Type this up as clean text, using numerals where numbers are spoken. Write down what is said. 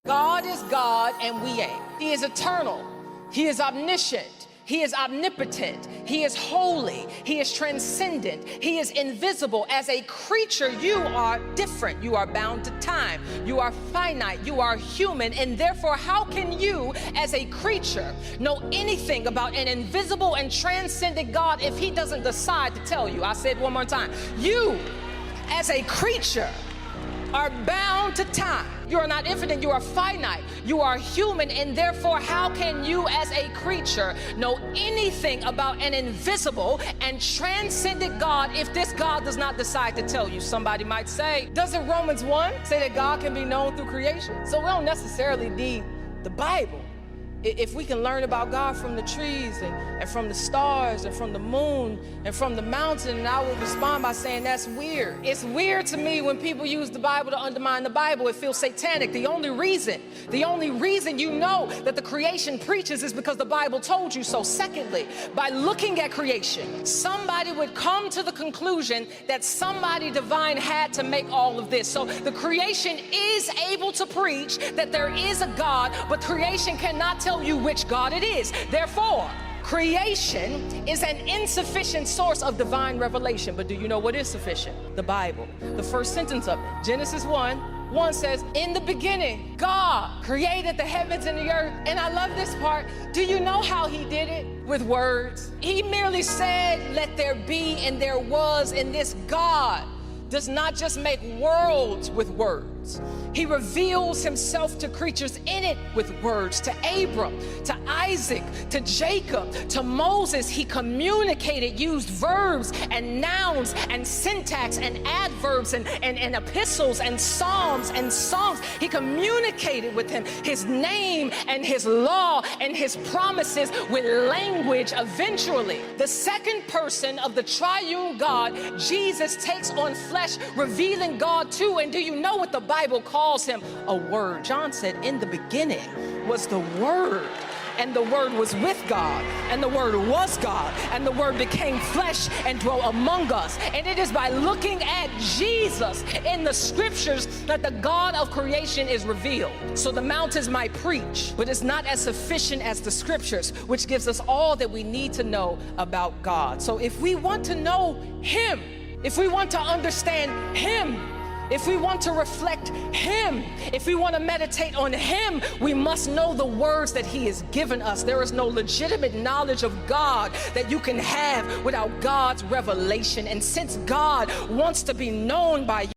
God is God and we ain't. He is eternal. He is omniscient. He is omnipotent. He is holy. He is transcendent. He is invisible. As a creature, you are different. You are bound to time. You are finite. You are human. And therefore, how can you, as a creature, know anything about an invisible and transcendent God if he doesn't decide to tell you? I said one more time. You, as a creature, are bound to time. You are not infinite, you are finite, you are human, and therefore how can you as a creature know anything about an invisible and transcendent God if this God does not decide to tell you? Somebody might say, doesn't Romans 1 say that God can be known through creation? So we don't necessarily need the Bible. If we can learn about God from the trees and from the stars and from the moon and from the mountain, and I would respond by saying that's weird. It's weird to me when people use the Bible to undermine the Bible. It feels satanic. The only reason you know that the creation preaches is because the Bible told you so. Secondly, by looking at creation, somebody would come to the conclusion that somebody divine had to make all of this. So the creation is able to preach that there is a God, but creation cannot tell you which God it is. Therefore, creation is an insufficient source of divine revelation. But do you know what is sufficient? The Bible. The first sentence of it, Genesis 1:1 says, in the beginning, God created the heavens and the earth. And I love this part. Do you know how he did it? With words. He merely said, let there be, and there was. And this God does not just make worlds with words. He reveals himself to creatures in it with words. To Abram, to Isaac, to Jacob, to Moses, he communicated, used verbs and nouns and syntax and adverbs and epistles and psalms and songs. He communicated with him his name and his law and his promises with language. Eventually, the second person of the triune God, Jesus, takes on flesh, revealing God too. And do you know what the Bible calls him? A word. John said, in the beginning was the Word, and the Word was with God, and the Word was God, and the Word became flesh and dwelt among us. And it is by looking at Jesus in the scriptures that the God of creation is revealed. So the mountains might preach, but it's not as sufficient as the scriptures, which gives us all that we need to know about God. So if we want to know him, if we want to understand him, if we want to reflect him, if we want to meditate on him, we must know the words that he has given us. There is no legitimate knowledge of God that you can have without God's revelation. And since God wants to be known by you,